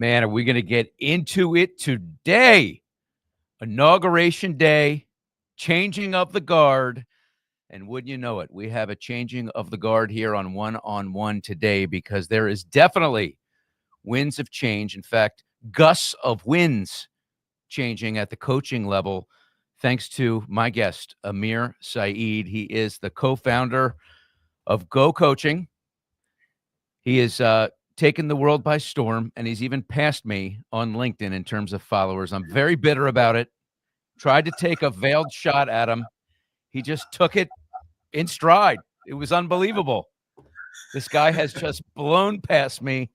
Man, are we going to get into it today? Inauguration day, changing of the guard. And wouldn't you know it, we have a changing of the guard here on one today because there is definitely winds of change. In fact, gusts of winds changing at the coaching level, thanks to my guest, Amir Syed. He is the co-founder of Go Coaching. He is taken the world by storm, and he's even passed me on LinkedIn in terms of followers. I'm very bitter about it. Tried to take a veiled shot at him. He just took it in stride. It was unbelievable. This guy has just blown past me,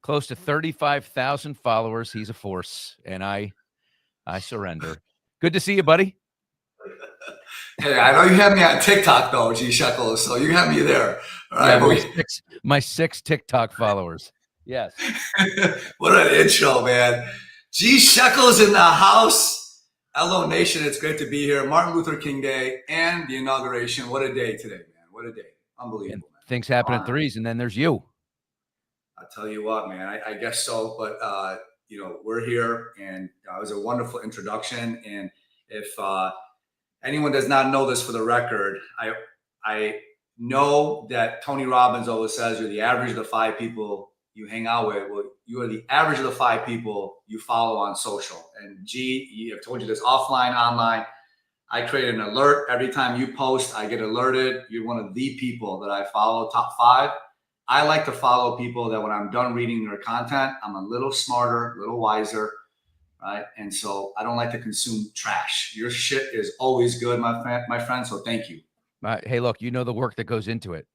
close to 35,000 followers. He's a force, and I surrender. Good to see you, buddy. Hey, I know you have me on TikTok though, G Shekels, so you have me there. All right, yeah, my six TikTok followers. Yes. What an intro, man. G Shekels in the house. LO Nation, it's great to be here. Martin Luther King Day and the inauguration. What a day today, man. What a day. Unbelievable, man. Things happen in threes, and then there's you. I'll tell you what, man, I guess so. But, we're here, and it was a wonderful introduction. And if anyone does not know this for the record, I know that Tony Robbins always says you're the average of the 5 people you hang out with. Well, you are the average of the 5 people you follow on social. And G, I've told you this offline, online. I create an alert every time you post. I get alerted. You're one of the people that I follow, top 5. I like to follow people that when I'm done reading their content, I'm a little smarter, a little wiser, right? And so I don't like to consume trash. Your shit is always good, my friend. So thank you. Hey, look, you know the work that goes into it.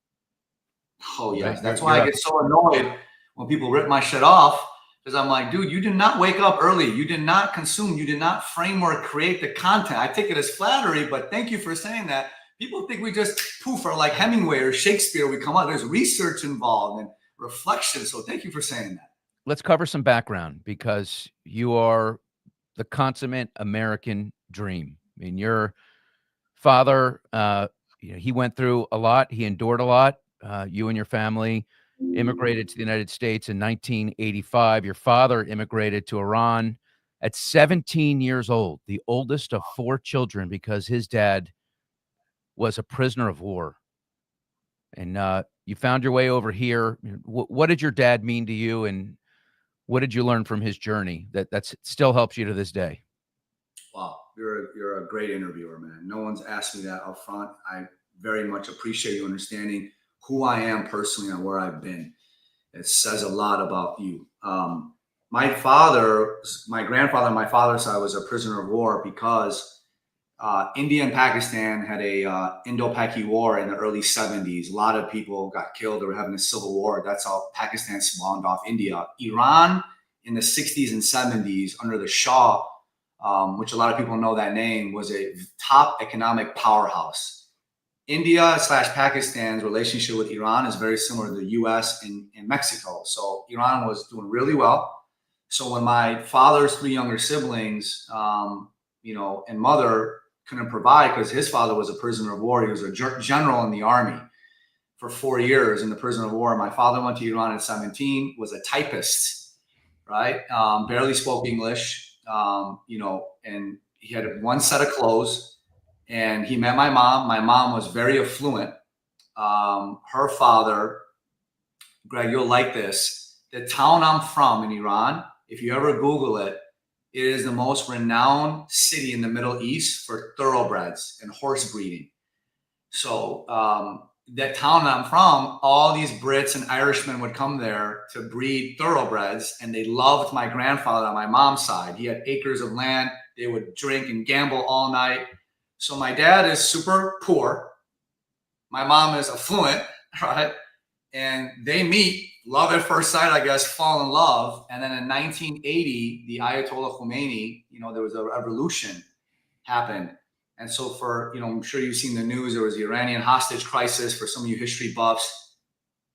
Oh, yes. Right? That's why I get so annoyed when people rip my shit off, because I'm like, dude, you did not wake up early. You did not consume. You did not framework, create the content. I take it as flattery, but thank you for saying that. People think we just poof are like Hemingway or Shakespeare. We come out. There's research involved and reflection. So thank you for saying that. Let's cover some background because you are the consummate American dream. I mean, your father, he went through a lot. He endured a lot. You and your family immigrated to the United States in 1985. Your father immigrated to Iran at 17 years old, the oldest of 4 children, because his dad was a prisoner of war. And you found your way over here. What did your dad mean to you, and what did you learn from his journey that still helps you to this day? Wow, you're a great interviewer, man. No one's asked me that up front. I very much appreciate you understanding who I am personally and where I've been. It says a lot about you. My grandfather on my father's side was a prisoner of war because India and Pakistan had a Indo-Paki war in the early 70s. A lot of people got killed. They were having a civil war. That's how Pakistan spawned off India. Iran in the 60s and 70s under the Shah, which a lot of people know that name, was a top economic powerhouse. India/Pakistan's relationship with Iran is very similar to the U.S. and Mexico. So Iran was doing really well. So when my father's 3 younger siblings, and mother couldn't provide because his father was a prisoner of war. He was a general in the army for 4 years in the prisoner of war. My father went to Iran at 17, was a typist, right? Barely spoke English, and he had 1 set of clothes. And he met my mom. My mom was very affluent. Her father, Greg, you'll like this. The town I'm from in Iran, if you ever Google it, it is the most renowned city in the Middle East for thoroughbreds and horse breeding. So that town I'm from, all these Brits and Irishmen would come there to breed thoroughbreds, and they loved my grandfather on my mom's side. He had acres of land. They would drink and gamble all night. So my dad is super poor. My mom is affluent, right? And they meet, love at first sight, I guess, fall in love. And then in 1980, the Ayatollah Khomeini, there was a revolution happened. And so I'm sure you've seen the news, there was the Iranian hostage crisis for some of you history buffs.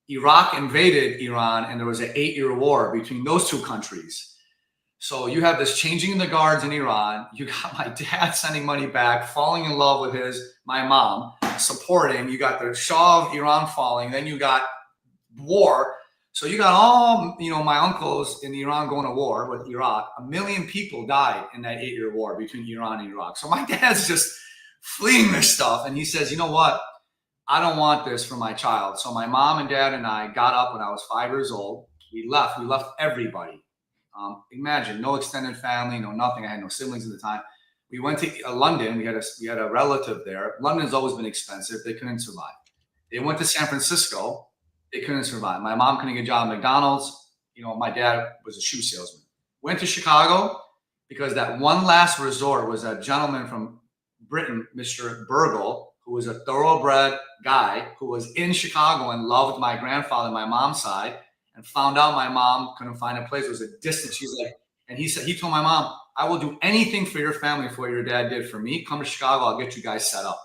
Iraq invaded Iran, and there was an 8-year war between those 2 countries. So you have this changing in the guards in Iran. You got my dad sending money back, falling in love with my mom, supporting. You got the Shah of Iran falling. Then you got war. So you got all, my uncles in Iran going to war with Iraq. 1 million people died in that 8-year war between Iran and Iraq. So my dad's just fleeing this stuff. And he says, you know what? I don't want this for my child. So my mom and dad and I got up when I was 5 years old. We left everybody. Imagine, no extended family, no nothing. I had no siblings at the time. We went to London. We had a relative there. London's always been expensive. They couldn't survive. They went to San Francisco. They couldn't survive. My mom couldn't get a job at McDonald's. My dad was a shoe salesman. Went to Chicago because that one last resort was a gentleman from Britain, Mr. Burgle, who was a thoroughbred guy who was in Chicago and loved my grandfather, my mom's side, and found out my mom couldn't find a place. It was a distance. She's like, and he told my mom, I will do anything for your family for what your dad did for me. Come to Chicago. I'll get you guys set up.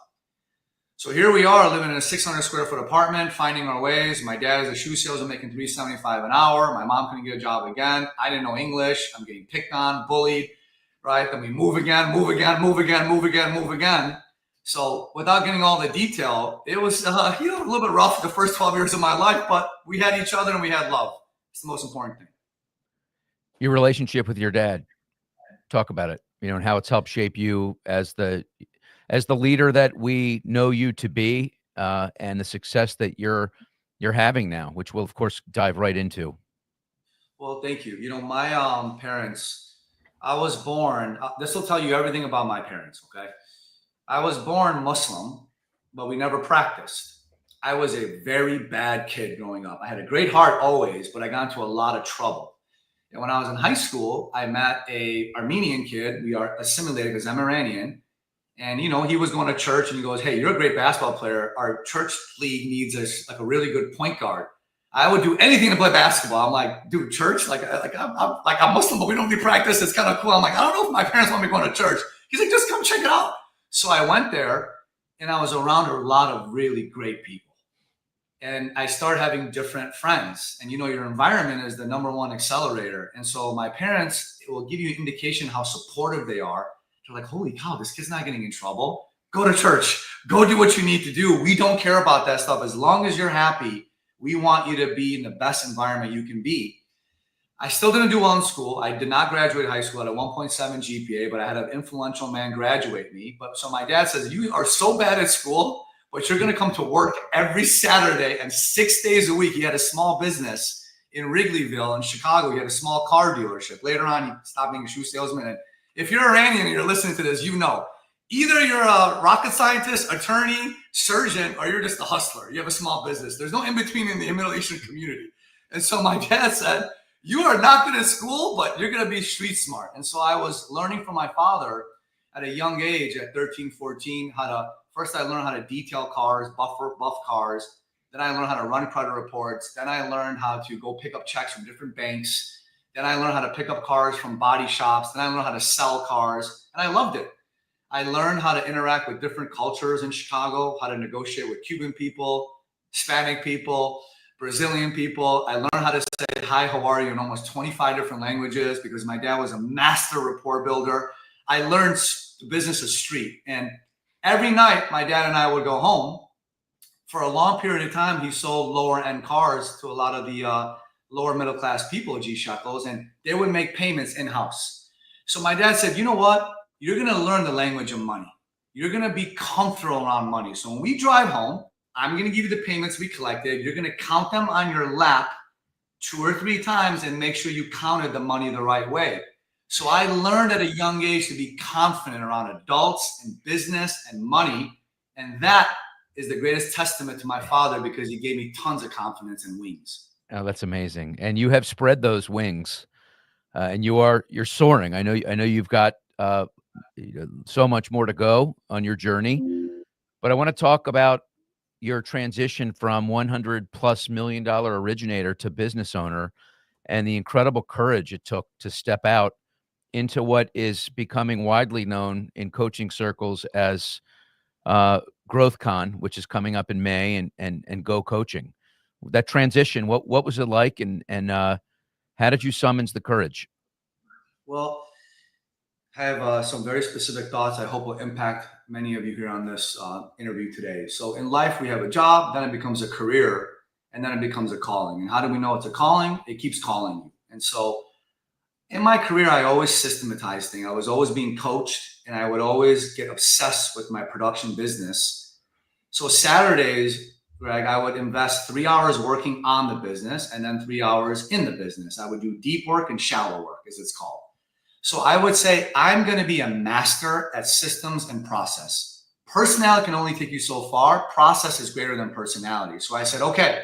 So here we are living in a 600 square foot apartment, finding our ways. My dad is a shoe salesman making $3.75 an hour. My mom couldn't get a job again. I didn't know English. I'm getting picked on, bullied, right? Then we move again. So without getting all the detail, it was a little bit rough the first 12 years of my life, but we had each other and we had love. It's the most important thing. Your relationship with your dad, talk about it, and how it's helped shape you as the leader that we know you to be, and the success that you're having now, which we'll of course dive right into. Well, thank you. My parents, I was born, this will tell you everything about my parents. Okay. I was born Muslim, but we never practiced. I was a very bad kid growing up. I had a great heart always, but I got into a lot of trouble. And when I was in high school, I met a Armenian kid. We are assimilated because I'm Iranian. And, he was going to church and he goes, hey, you're a great basketball player. Our church league needs a really good point guard. I would do anything to play basketball. I'm like, dude, church? I'm Muslim, but we don't need practice. It's kind of cool. I'm like, I don't know if my parents want me going to church. He's like, just come check it out. So I went there and I was around a lot of really great people. And I started having different friends. And, your environment is the number one accelerator. And so my parents, it will give you an indication how supportive they are. They're like, holy cow, this kid's not getting in trouble. Go to church. Go do what you need to do. We don't care about that stuff. As long as you're happy, we want you to be in the best environment you can be. I still didn't do well in school. I did not graduate high school at a 1.7 GPA, but I had an influential man graduate me. But so my dad says, you are so bad at school, but you're going to come to work every Saturday and 6 days a week. He had a small business in Wrigleyville in Chicago. He had a small car dealership. Later on, he stopped being a shoe salesman. And if you're Iranian and you're listening to this, either you're a rocket scientist, attorney, surgeon, or you're just a hustler. You have a small business. There's no in between in the Middle Eastern community. And so my dad said, you are not good at school, but you're going to be street smart. And so I was learning from my father at a young age, at 13, 14, first I learned how to detail cars, buff cars. Then I learned how to run credit reports. Then I learned how to go pick up checks from different banks. Then I learned how to pick up cars from body shops. Then I learned how to sell cars. And I loved it. I learned how to interact with different cultures in Chicago, how to negotiate with Cuban people, Hispanic people, Brazilian people. I learned how to say, hi, how are you, in almost 25 different languages because my dad was a master rapport builder. I learned the business of street. And every night, my dad and I would go home. For a long period of time, he sold lower end cars to a lot of the lower middle class people, G shekels, and they would make payments in-house. So my dad said, you know what? You're going to learn the language of money. You're going to be comfortable around money. So when we drive home, I'm going to give you the payments we collected. You're going to count them on your lap 2 or 3 times and make sure you counted the money the right way. So I learned at a young age to be confident around adults and business and money. And that is the greatest testament to my father because he gave me tons of confidence and wings. Oh, that's amazing. And you have spread those wings, and you're soaring. I know you've got so much more to go on your journey, but I want to talk about your transition from $100+ million originator to business owner and the incredible courage it took to step out into what is becoming widely known in coaching circles as GrowthCon, which is coming up in May, and Go Coaching. That transition, what was it like, and how did you summons the courage? Well, I have some very specific thoughts I hope will impact many of you here on this interview today. So in life, we have a job, then it becomes a career. and then it becomes a calling. And how do we know it's a calling? It keeps calling you. And so in my career, I always systematized things. I was always being coached, and I would always get obsessed with my production business. So Saturdays, Greg, I would invest 3 hours working on the business and then 3 hours in the business. I would do deep work and shallow work, as it's called. So I would say I'm going to be a master at systems and process. Personality can only take you so far. Process is greater than personality. So I said, okay,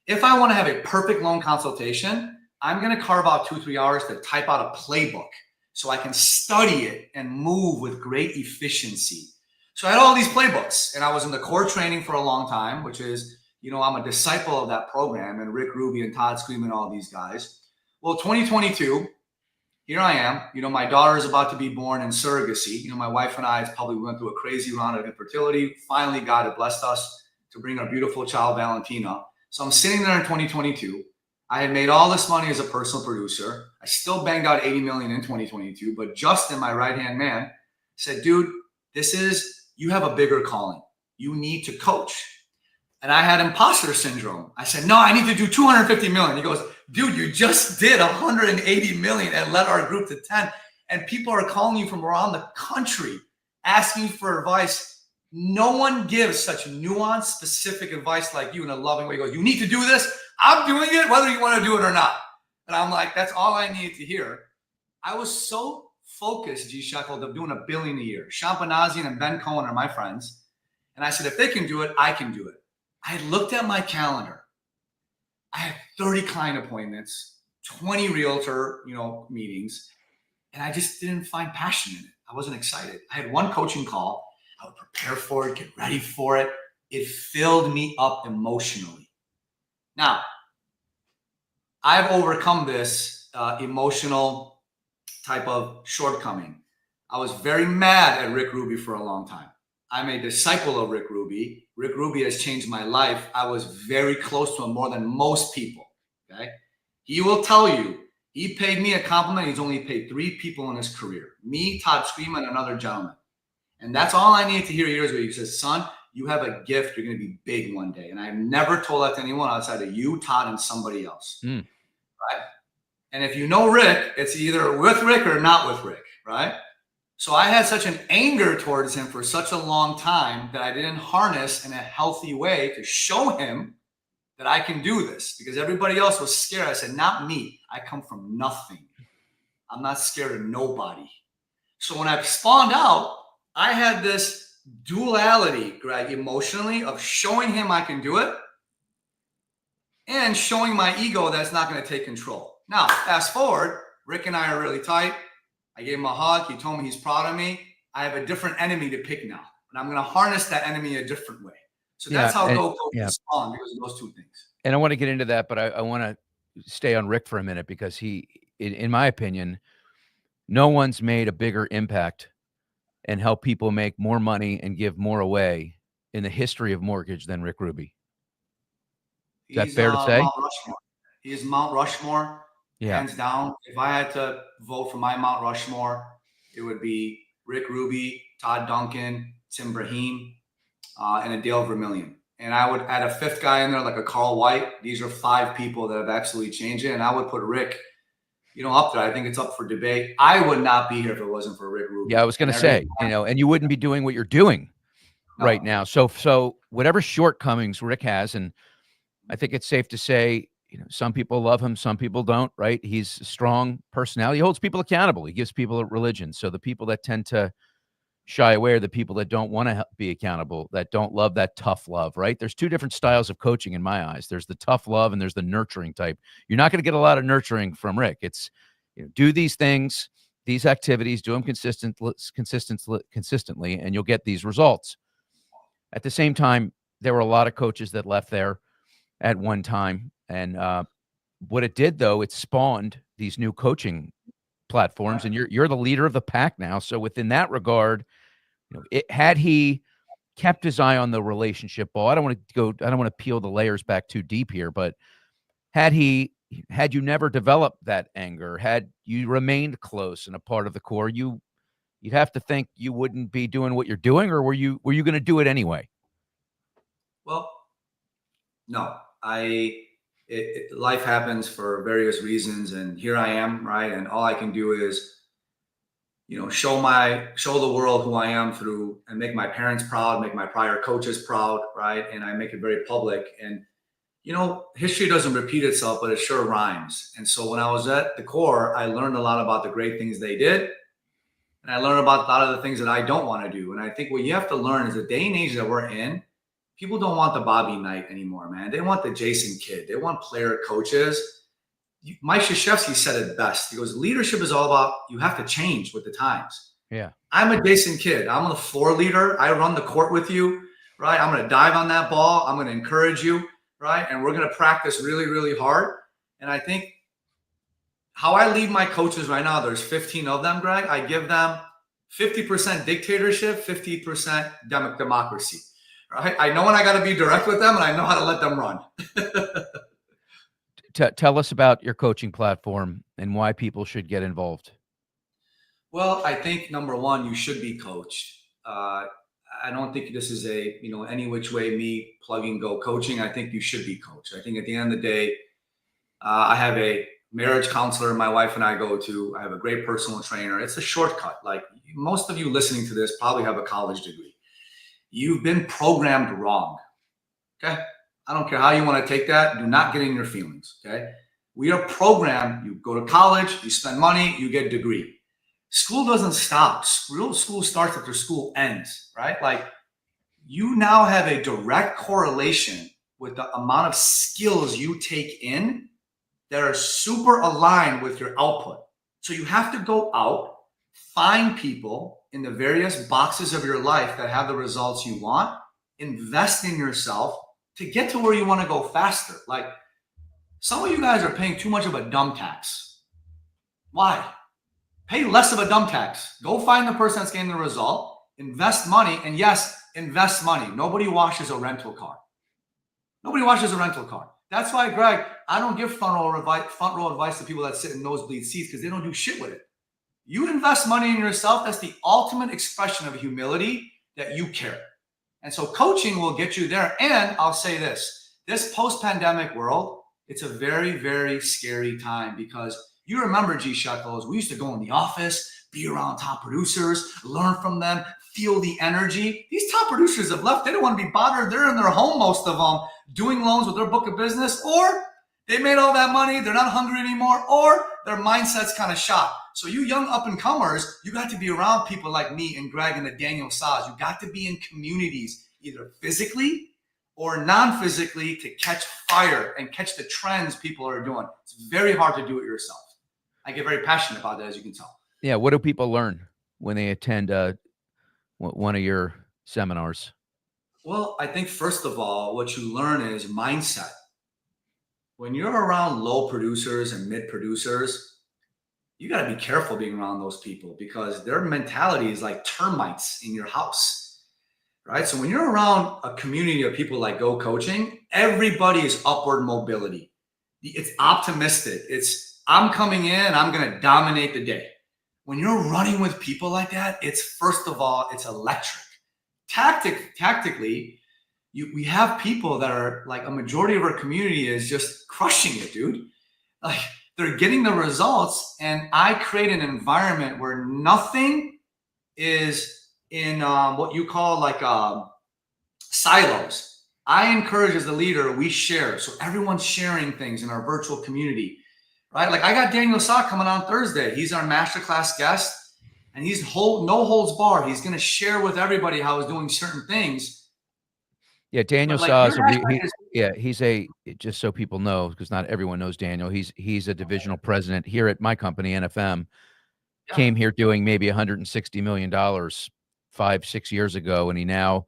if I want to have a perfect loan consultation, I'm going to carve out 2-3 hours to type out a playbook so I can study it and move with great efficiency. So I had all these playbooks, and I was in the core training for a long time, which is, I'm a disciple of that program, and Rick Ruby and Todd Scream and all these guys. Well, 2022, here I am. My daughter is about to be born in surrogacy. My wife and I probably went through a crazy round of infertility. Finally, God had blessed us to bring our beautiful child, Valentina. So I'm sitting there in 2022. I had made all this money as a personal producer. I still banged out 80 million in 2022, but Justin, my right-hand man, said, dude, you have a bigger calling. You need to coach. And I had imposter syndrome. I said, no, I need to do 250 million. He goes, dude, you just did 180 million and led our group to 10. And people are calling you from around the country, asking for advice. No one gives such nuanced, specific advice like you in a loving way. He goes, you need to do this. I'm doing it, whether you want to do it or not. And I'm like, that's all I needed to hear. I was so focused, G. Shekel, of doing $1 billion a year. Shampanazian and Ben Cohen are my friends. And I said, if they can do it, I can do it. I looked at my calendar. I had 30 client appointments, 20 realtor, meetings, and I just didn't find passion in it. I wasn't excited. I had one coaching call. I would prepare for it, get ready for it. It filled me up emotionally. Now, I've overcome this emotional type of shortcoming. I was very mad at Rick Ruby for a long time. I'm a disciple of Rick Ruby. Rick Ruby has changed my life. I was very close to him more than most people. Okay. He will tell you, he paid me a compliment. He's only paid 3 people in his career. Me, Todd Scream, and another gentleman. And that's all I needed to hear years ago. He says, son, you have a gift. You're going to be big one day. And I've never told that to anyone outside of you, Todd, and somebody else. Right. And if you know Rick, it's either with Rick or not with Rick. Right. So I had such an anger towards him for such a long time that I didn't harness in a healthy way to show him that I can do this, because everybody else was scared. I said, not me. I come from nothing. I'm not scared of nobody. So when I spawned out, I had this duality, Greg, emotionally, of showing him I can do it and showing my ego that's not going to take control. Now, fast forward, Rick and I are really tight. I gave him a hug. He told me he's proud of me. I have a different enemy to pick now, and I'm going to harness that enemy a different way. So that's how Go spawned, because of those 2 things. And I want to get into that, but I want to stay on Rick for a minute, because he, in my opinion, no one's made a bigger impact and help people make more money and give more away in the history of mortgage than Rick Ruby. Is that fair to say? Mount Rushmore. He is Mount Rushmore. Yeah. Hands down. If I had to vote for my Mount Rushmore, it would be Rick Ruby, Todd Duncan, Tim Brahim, and a Dale Vermillion. And I would add a 5th guy in there, like a Carl White. These are 5 people that have absolutely changed it. And I would put Rick, up there. I think it's up for debate. I would not be here if it wasn't for Rick Ruby. Yeah, I was going to say, and you wouldn't be doing what you're doing right now. So whatever shortcomings Rick has, and I think it's safe to say, some people love him, some people don't, right? He's a strong personality. He holds people accountable. He gives people a religion. So the people that tend to shy away are the people that don't want to be accountable, that don't love that tough love, right? There's 2 different styles of coaching in my eyes. There's the tough love and there's the nurturing type. You're not going to get a lot of nurturing from Rick. It's, do these things, these activities, do them consistently, and you'll get these results. At the same time, there were a lot of coaches that left there at one time. And what it did, though, it spawned these new coaching platforms, and you're the leader of the pack now. So within that regard, had he kept his eye on the relationship ball, I don't want to peel the layers back too deep here, but had you never developed that anger, had you remained close and a part of the core, you'd have to think you wouldn't be doing what you're doing, or were you going to do it anyway? Well, no. Life happens for various reasons, and here I am, right? And all I can do is, show the world who I am through, and make my parents proud, make my prior coaches proud, right? And I make it very public. And history doesn't repeat itself, but it sure rhymes. And so when I was at the core, I learned a lot about the great things they did, and I learned about a lot of the things that I don't want to do. And I think what you have to learn is the day and age that we're in, people don't want the Bobby Knight anymore, man. They want the Jason Kidd. They want player coaches. Mike Krzyzewski said it best. He goes, leadership is all about, you have to change with the times. Yeah. I'm a Jason Kidd. I'm the floor leader. I run the court with you, right? I'm going to dive on that ball. I'm going to encourage you, right? And we're going to practice really, really hard. And I think how I lead my coaches right now, there's 15 of them, Greg. I give them 50% dictatorship, 50% democracy, right? I know when I got to be direct with them, and I know how to let them run. Tell us about your coaching platform and why people should get involved. Well, I think number one, you should be coached. I don't think this is any which way me plugging go coaching. I think you should be coached. I think at the end of the day, I have a marriage counselor my wife and I go to. I have a great personal trainer. It's a shortcut. Like most of you listening to this probably have a college degree. You've been programmed wrong. Okay. I don't care how you want to take that. Do not get in your feelings. Okay. We are programmed. You go to college, you spend money, you get a degree. School doesn't stop. Real school starts after school ends, right? Like you now have a direct correlation with the amount of skills you take in that are super aligned with your output. So you have to go out, find people in the various boxes of your life that have the results you want, invest in yourself to get to where you want to go faster. Like some of you guys are paying too much of a dumb tax. Why? Pay less of a dumb tax. Go find the person that's getting the result, invest money, and yes, invest money. Nobody washes a rental car. Nobody washes a rental car. That's why, Greg, I don't give front row advice to people that sit in nosebleed seats because they don't do shit with it. You invest money in yourself. That's the ultimate expression of humility, that you care. And so coaching will get you there. And I'll say this post-pandemic world, it's a very, very scary time because you remember, G Shekels, we used to go in the office, be around top producers, learn from them, feel the energy. These top producers have left. They don't want to be bothered. They're in their home, most of them, doing loans with their book of business, or they made all that money. They're not hungry anymore, or their mindset's kind of shot. So you young up-and-comers, you got to be around people like me and Greg and the Daniel Saws. You got to be in communities, either physically or non-physically, to catch fire and catch the trends people are doing. It's very hard to do it yourself. I get very passionate about that, as you can tell. Yeah. What do people learn when they attend one of your seminars? Well, I think first of all, what you learn is mindset. When you're around low producers and mid producers, you got to be careful being around those people because their mentality is like termites in your house, right? So when you're around a community of people like Go Coaching, everybody is upward mobility. It's optimistic. It's, I'm coming in, I'm going to dominate the day. When you're running with people like that, it's first of all, it's electric. Tactically, we have people that are like, a majority of our community is just crushing it, dude. Like they're getting the results, and I create an environment where nothing is in what you call like silos. I encourage, as a leader, we share. So everyone's sharing things in our virtual community, right? Like I got Daniel Saw coming on Thursday. He's our masterclass guest, and he's no holds bar. He's going to share with everybody how he's doing certain things. Yeah, Daniel Saw he's a, just so people know, because not everyone knows Daniel. He's a divisional president here at my company, NFM. Yeah. Came here doing maybe $160 million 5-6 years ago, and he now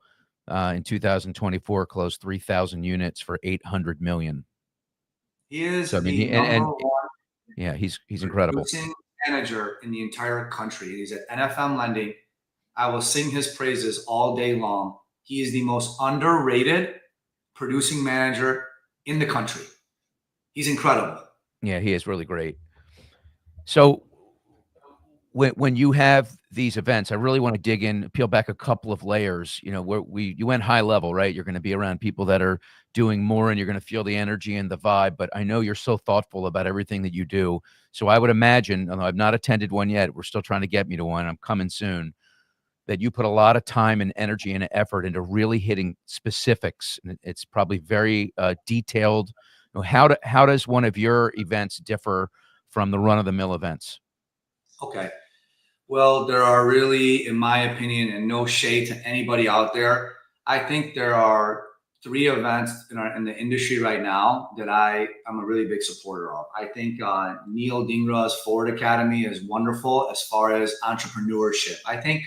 in 2024 closed 3,000 units for $800 million. He is the number one. Yeah, he's incredible. Manager in the entire country. He's at NFM Lending. I will sing his praises all day long. He is the most underrated producing manager in the country. He's incredible. Yeah, he is really great. So when you have these events, I really want to dig in, peel back a couple of layers. Where you went high level, right? You're going to be around people that are doing more, and you're going to feel the energy and the vibe. But I know you're so thoughtful about everything that you do. So I would imagine, although I've not attended one yet, we're still trying to get me to one. I'm coming soon. That you put a lot of time and energy and effort into really hitting specifics. And it's probably very detailed. How does one of your events differ from the run of the mill events? Okay. Well, there are really, in my opinion, and no shade to anybody out there, I think there are three events in the industry right now that I'm a really big supporter of. I think Neil Dingra's Forward Academy is wonderful as far as entrepreneurship. I think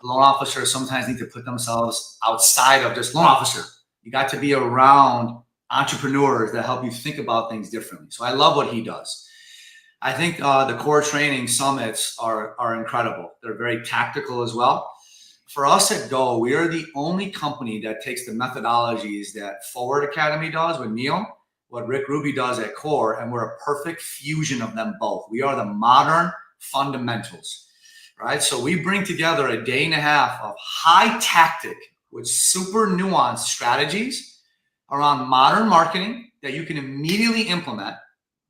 loan officers sometimes need to put themselves outside of just loan officer. You got to be around entrepreneurs that help you think about things differently. So I love what he does. I think the core training summits are incredible. They're very tactical as well. For us at Go, we are the only company that takes the methodologies that Forward Academy does with Neil, what Rick Ruby does at Core, and we're a perfect fusion of them both. We are the modern fundamentals, right? So we bring together a day and a half of high tactic with super nuanced strategies around modern marketing that you can immediately implement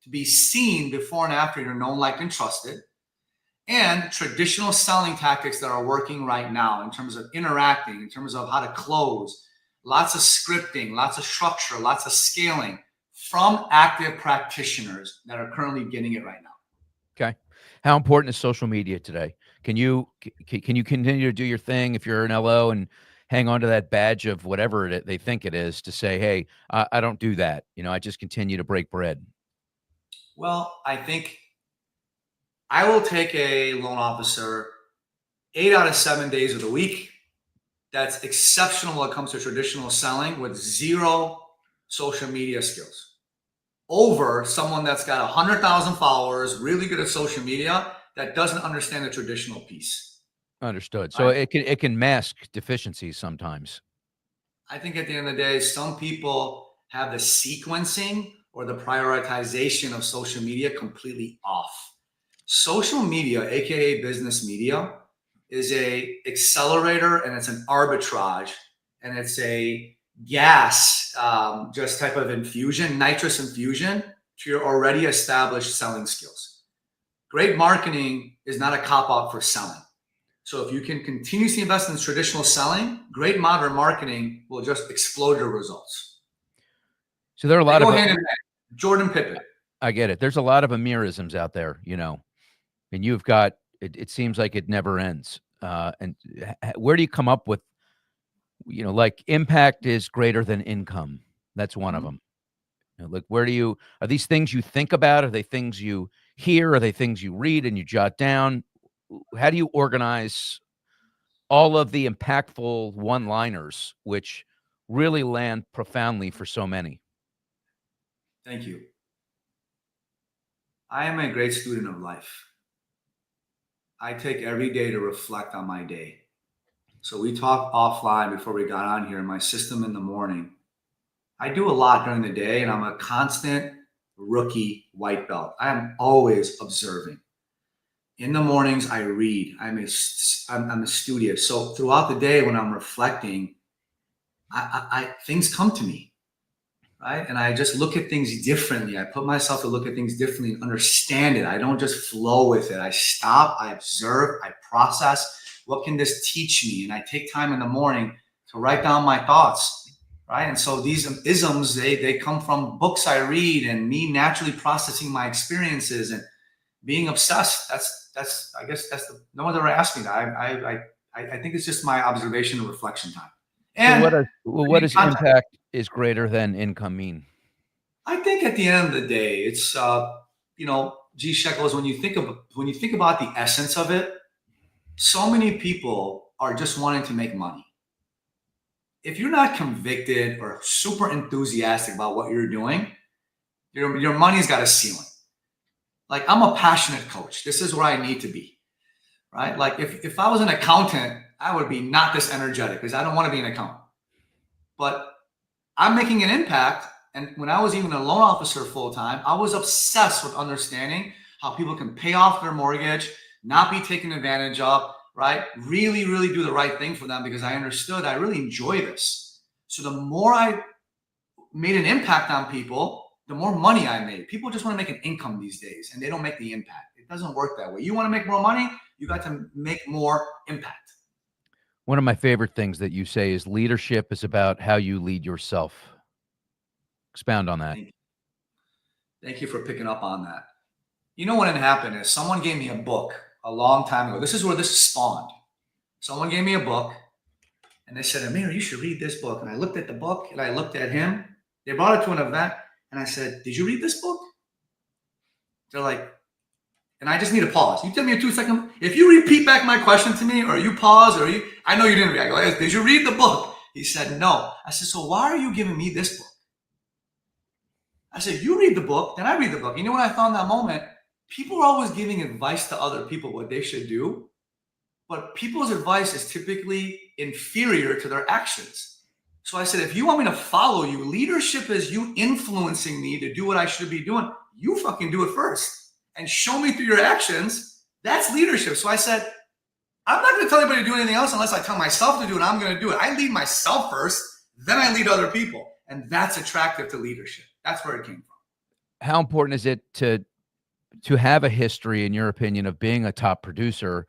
to be seen before and after you're known, liked, and trusted, and traditional selling tactics that are working right now in terms of interacting, in terms of how to close, lots of scripting, lots of structure, lots of scaling from active practitioners that are currently getting it right now. Okay. How important is social media today? Can you continue to do your thing if you're an LO and hang on to that badge of whatever they think it is to say, hey, I don't do that. I just continue to break bread. Well, I think I will take a loan officer 8 out of 7 days of the week that's exceptional when it comes to traditional selling with zero social media skills over someone that's got 100,000 followers, really good at social media, that doesn't understand the traditional piece. Understood. So Right? it can mask deficiencies sometimes. I think at the end of the day, some people have the sequencing or the prioritization of social media completely off. Social media, aka business media, is a accelerator and it's an arbitrage and it's a gas just type of infusion, nitrous infusion to your already established selling skills. Great marketing is not a cop out for selling. So if you can continuously invest in traditional selling, great modern marketing will just explode your results. So there are a They lot go of hand in hand. Jordan Pippen. I get it. There's a lot of Amirisms out there, and you've got it seems like it never ends. And where do you come up with, like impact is greater than income? That's one of Mhm. them. Like are these things you think about? Are they things you hear? Are they things you read and you jot down? How do you organize all of the impactful one-liners, which really land profoundly for so many? Thank you. I am a great student of life. I take every day to reflect on my day. So we talked offline before we got on here. My system in the morning. I do a lot during the day, and I'm a constant rookie white belt. I am always observing. In the mornings, I read. I'm a studious. So throughout the day, when I'm reflecting, things come to me, right? And I just look at things differently. I put myself to look at things differently and understand it. I don't just flow with it. I stop, I observe, I process. What can this teach me? And I take time in the morning to write down my thoughts, right? And so these isms, they come from books I read and me naturally processing my experiences and being obsessed. That's I guess that's no one ever asked me that. I think it's just my observation and reflection time. So And what does impact is greater than income mean? I think at the end of the day, it's G Shekels. When you think about the essence of it, so many people are just wanting to make money. If you're not convicted or super enthusiastic about what you're doing, your money's got a ceiling. Like I'm a passionate coach. This is where I need to be, right? Like if I was an accountant, I would be not this energetic because I don't want to be an accountant. But I'm making an impact. And when I was even a loan officer full time, I was obsessed with understanding how people can pay off their mortgage, not be taken advantage of, right? Really, really do the right thing for them because I understood I really enjoy this. So the more I made an impact on people, the more money I made. People just want to make an income these days and they don't make the impact. It doesn't work that way. You want to make more money, you got to make more impact. One of my favorite things that you say is leadership is about how you lead yourself. Expound on that. Thank you for picking up on that. You know what had happened is someone gave me a book a long time ago. This is where this spawned. Someone gave me a book and they said, Amir, you should read this book. And I looked at the book and I looked at him. They brought it to an event and I said, did you read this book? They're like, and I just need a pause. You tell me a 2-second. If you repeat back my question to me or you pause or I know you didn't read. I go, did you read the book? He said, no. I said, so why are you giving me this book? I said, you read the book, then I read the book. You know what I found that moment? People are always giving advice to other people what they should do, but people's advice is typically inferior to their actions. So I said, if you want me to follow you, leadership is you influencing me to do what I should be doing. You fucking do it first and show me through your actions. That's leadership. So I said, I'm not going to tell anybody to do anything else unless I tell myself to do it. I'm going to do it. I lead myself first, then I lead other people. And that's attractive to leadership. That's where it came from. How important is it to have a history, in your opinion, of being a top producer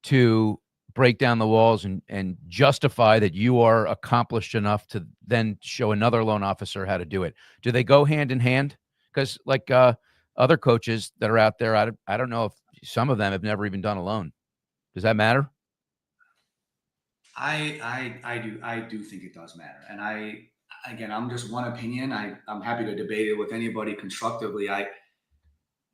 to break down the walls and justify that you are accomplished enough to then show another loan officer how to do it? Do they go hand in hand? Because like other coaches that are out there, I don't know if some of them have never even done a loan. Does that matter? I do think it does matter. And again, I'm just one opinion. I'm happy to debate it with anybody constructively.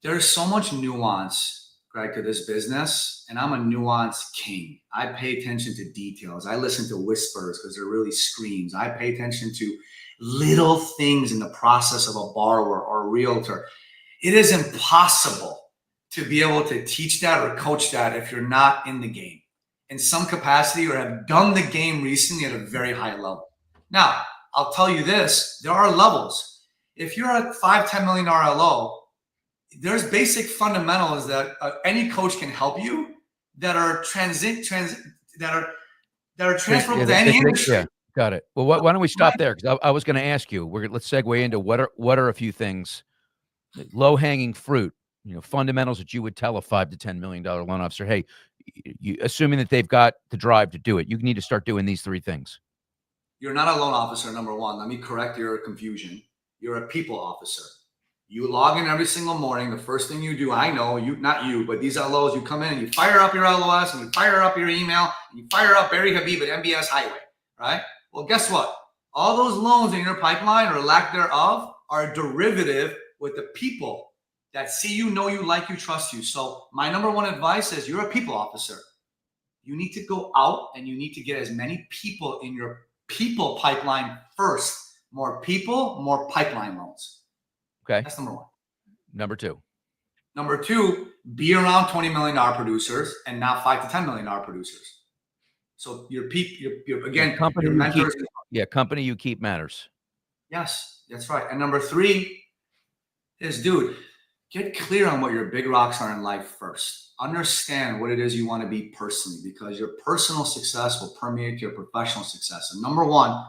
There's so much nuance, Greg, to this business, and I'm a nuance king. I pay attention to details. I listen to whispers because they're really screams. I pay attention to little things in the process of a borrower or a realtor. It is impossible to be able to teach that or coach that if you're not in the game in some capacity or have done the game recently at a very high level. Now, I'll tell you this, there are levels. If you're a $5-10 million LO, there's basic fundamentals that any coach can help you that are transferable to any industry. Yeah, got it. Well, why don't we stop there? Because I was going to ask you. Let's segue into what are a few things, low hanging fruit, fundamentals that you would tell a $5-10 million loan officer. Hey, assuming that they've got the drive to do it, you need to start doing these 3 things. You're not a loan officer, number one. Let me correct your confusion. You're a people officer. You log in every single morning. The first thing you do, I know, not you, but these LOs, you come in and you fire up your LOS and you fire up your email and you fire up Barry Habib at MBS Highway, right? Well, guess what? All those loans in your pipeline or lack thereof are derivative with the people that see you, know you, like you, trust you. So my number one advice is you're a people officer. You need to go out and you need to get as many people in your people pipeline first. More people, more pipeline loans. Okay. That's number one. Number two, be around $20 million producers and not $5-10 million producers. So your mentors. Company you keep matters. Yes, that's right. And number 3 is, dude, get clear on what your big rocks are in life first. Understand what it is you want to be personally, because your personal success will permeate your professional success. And number 1,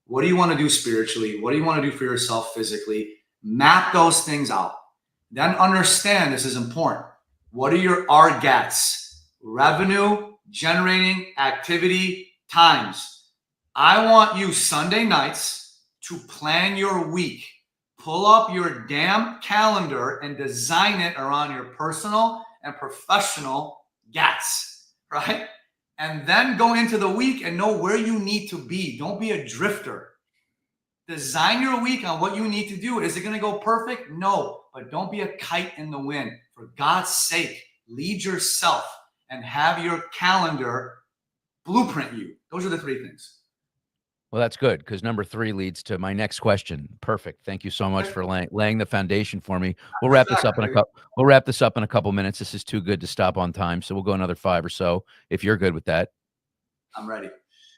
what do you want to do spiritually? What do you want to do for yourself physically? Map those things out. Then understand, this is important. What are your RGATs? Revenue generating activity times. I want you Sunday nights to plan your week. Pull up your damn calendar and design it around your personal and professional GATs, right? And then go into the week and know where you need to be. Don't be a drifter. Design your week on what you need to do. Is it going to go perfect? No, but don't be a kite in the wind. For God's sake, lead yourself and have your calendar blueprint you. Those are the 3 things. Well, that's good, because number 3 leads to my next question. Perfect. Thank you so much for laying the foundation for me. We'll wrap this up in a couple minutes. This is too good to stop on time, so we'll go another 5 or so if you're good with that. I'm ready.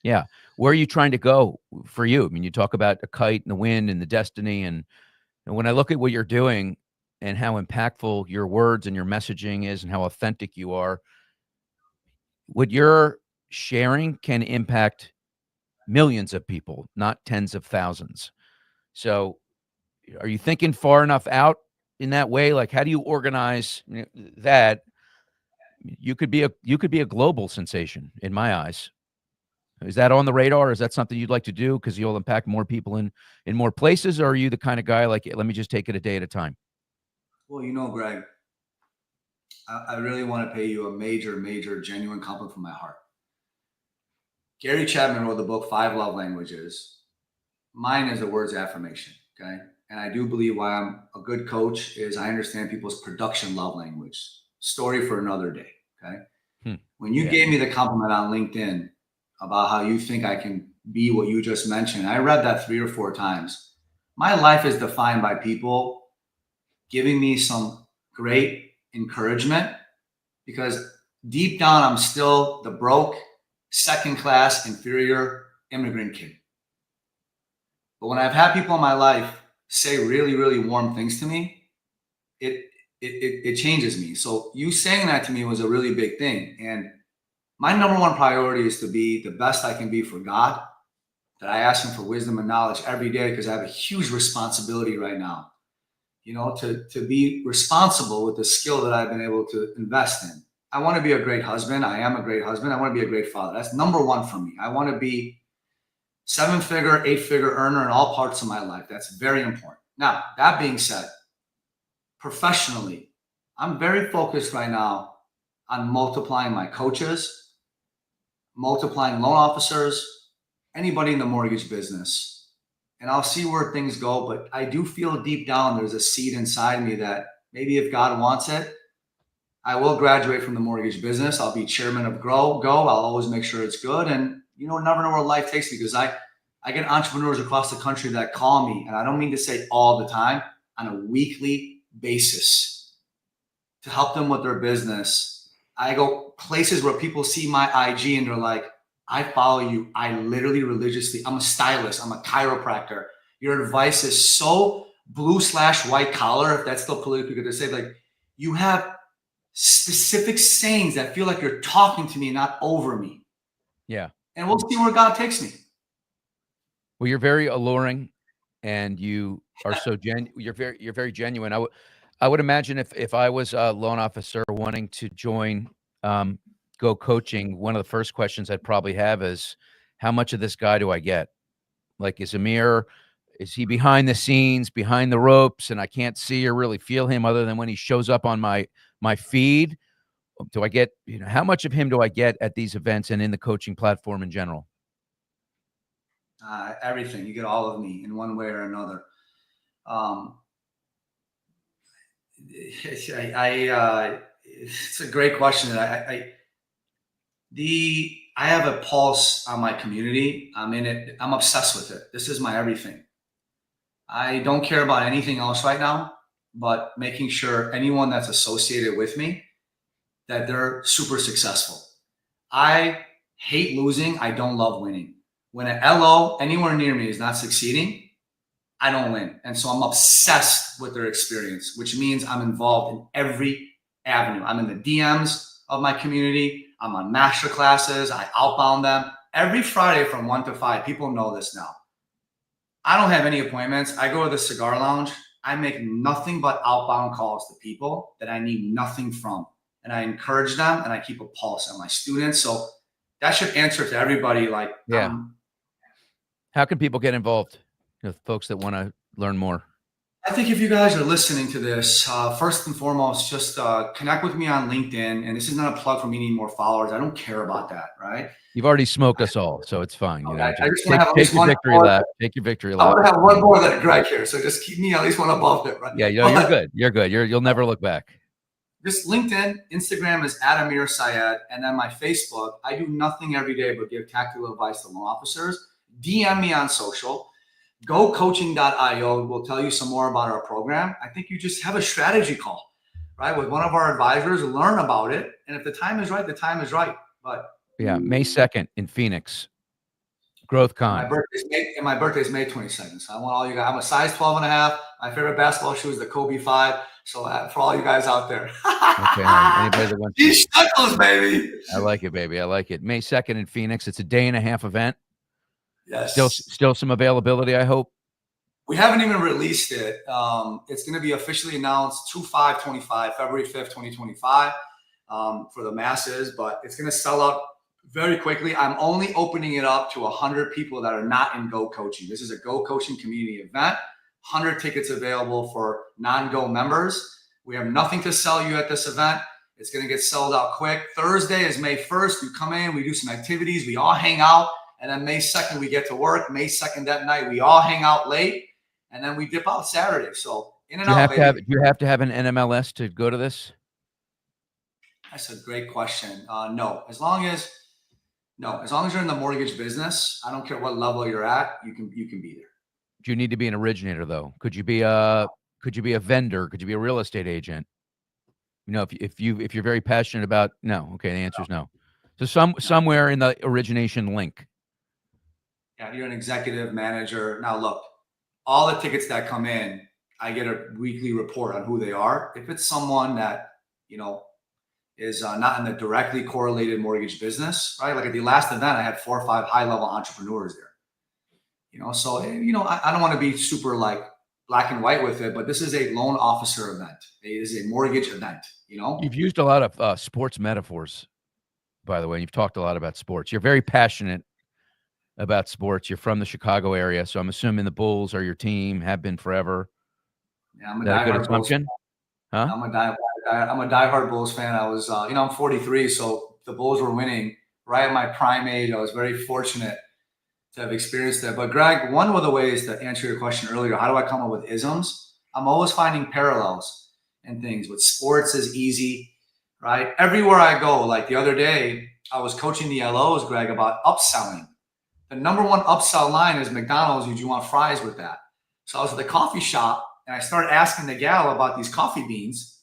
Yeah. Where are you trying to go for you? I mean, you talk about a kite and the wind and the destiny. And when I look at what you're doing, and how impactful your words and your messaging is and how authentic you are, what you're sharing can impact millions of people, not tens of thousands. So are you thinking far enough out in that way? Like, how do you organize that? You could be a global sensation in my eyes. Is that on the radar? Is that something you'd like to do because you'll impact more people in more places? Or are you the kind of guy like, let me just take it a day at a time? Well, Greg, I really want to pay you a major, major, genuine compliment from my heart. Gary Chapman wrote the book, Five Love Languages. Mine is the words affirmation. Okay. And I do believe why I'm a good coach is I understand people's production love language. Story for another day. Okay. When you gave me the compliment on LinkedIn about how you think I can be what you just mentioned, I read that 3 or 4 times. My life is defined by people giving me some great encouragement because deep down, I'm still the broke, second class, inferior immigrant kid. But when I've had people in my life say really, really warm things to me, it changes me. So you saying that to me was a really big thing. And my number one priority is to be the best I can be for God, that I ask him for wisdom and knowledge every day because I have a huge responsibility right now, to be responsible with the skill that I've been able to invest in. I want to be a great husband. I am a great husband. I want to be a great father. That's number one for me. I want to be 7-figure, 8-figure earner in all parts of my life. That's very important. Now, that being said, professionally, I'm very focused right now on multiplying my coaches, multiplying loan officers, anybody in the mortgage business. And I'll see where things go. But I do feel deep down there's a seed inside me that maybe if God wants it, I will graduate from the mortgage business. I'll be chairman of Go. I'll always make sure it's good. And, never know where life takes me because I get entrepreneurs across the country that call me, and I don't mean to say all the time, on a weekly basis to help them with their business. I go places where people see my IG and they're like, I follow you. I literally religiously, I'm a stylist. I'm a chiropractor. Your advice is so blue/white collar, if that's still politically good to say. Like, you have specific sayings that feel like you're talking to me, not over me. Yeah. And we'll see where God takes me. Well, you're very alluring, and you are so you're very genuine. I would imagine if I was a loan officer wanting to join Go Coaching, one of the first questions I'd probably have is, how much of this guy do I get? Like, is he behind the scenes, behind the ropes, and I can't see or really feel him other than when he shows up on my feed? Do I get, how much of him do I get at these events and in the coaching platform in general? Everything. You get all of me in one way or another. It's a great question. I have a pulse on my community. I'm in it. I'm obsessed with it. This is my everything. I don't care about anything else right now, but making sure anyone that's associated with me, that they're super successful. I hate losing. I don't love winning. When an LO anywhere near me is not succeeding, I don't win. And so I'm obsessed with their experience, which means I'm involved in every avenue. I'm in the DMs of my community. I'm on master classes. I outbound them every Friday from 1 to 5. People know this now. I don't have any appointments. I go to the cigar lounge. I make nothing but outbound calls to people that I need nothing from. And I encourage them and I keep a pulse on my students. So that should answer to everybody. Like, yeah. How can people get involved? Folks that want to learn more. I think if you guys are listening to this, first and foremost, just connect with me on LinkedIn. And this is not a plug for me needing more followers. I don't care about that, right? You've already smoked us all, so it's fine. Okay. Just take your victory lap. Take your victory lap. I want to have one more than Greg here, so just keep me at least one above it, right? Yeah, you're good. You're good. You'll never look back. Just LinkedIn, Instagram is @Amir Syed, and then my Facebook. I do nothing every day but give tactical advice to loan officers. DM me on social. GoCoaching.io will tell you some more about our program. I think you just have a strategy call, right, with one of our advisors, learn about it. And if the time is right, the time is right. But yeah, May 2nd in Phoenix, GrowthCon. My birthday is May 22nd. So I want all you guys. I'm a size 12 and a half. My favorite basketball shoe is the Kobe 5. So for all you guys out there. Okay. Anybody that wants These shekels, baby. I like it, baby. I like it. May 2nd in Phoenix. It's a day-and-a-half event. Yes. Still some availability, I hope. We haven't even released it. It's going to be officially announced 2/5/25, February 5th, 2025, for the masses, but it's going to sell out very quickly. I'm only opening it up to 100 people that are not in Go Coaching. This is a Go Coaching community event. 100 tickets available for non-Go members. We have nothing to sell you at this event. It's going to get sold out quick. Thursday is May 1st. You come in, we do some activities, we all hang out, and then May 2nd we get to work. May 2nd that night we all hang out late, and then we dip out Saturday. So in and out, baby. Do you have to have an NMLS to go to this? That's a great question. No, as long as you're in the mortgage business, I don't care what level you're at, you can be there. Do you need to be an originator though? Could you be a vendor? Could you be a real estate agent? You know, if you're very passionate about no, okay, the answer is no. So somewhere in the origination link. Yeah, you're an executive manager. Now look, all the tickets that come in, I get a weekly report on who they are. If it's someone that, you know, is not in the directly correlated mortgage business, right? Like at the last event, I had 4 or 5 high-level entrepreneurs there. You know, so, you know, I don't want to be super like black and white with it, but this is a loan officer event. It is a mortgage event, you know? You've used a lot of sports metaphors, by the way. You've talked a lot about sports. You're very passionate about sports. You're from the Chicago area, so I'm assuming the Bulls are your team, have been forever. Yeah, I'm a diehard Bulls fan. Huh? I'm a diehard Bulls fan. I was, you know, I'm 43, so the Bulls were winning right at my prime age. I was very fortunate to have experienced that. But Greg, one of the ways to answer your question earlier, how do I come up with isms? I'm always finding parallels and things. With sports is easy, right? Everywhere I go, like the other day, I was coaching the LOs, Greg, about upselling. The number one upsell line is McDonald's. Would you want fries with that? So I was at the coffee shop and I started asking the gal about these coffee beans.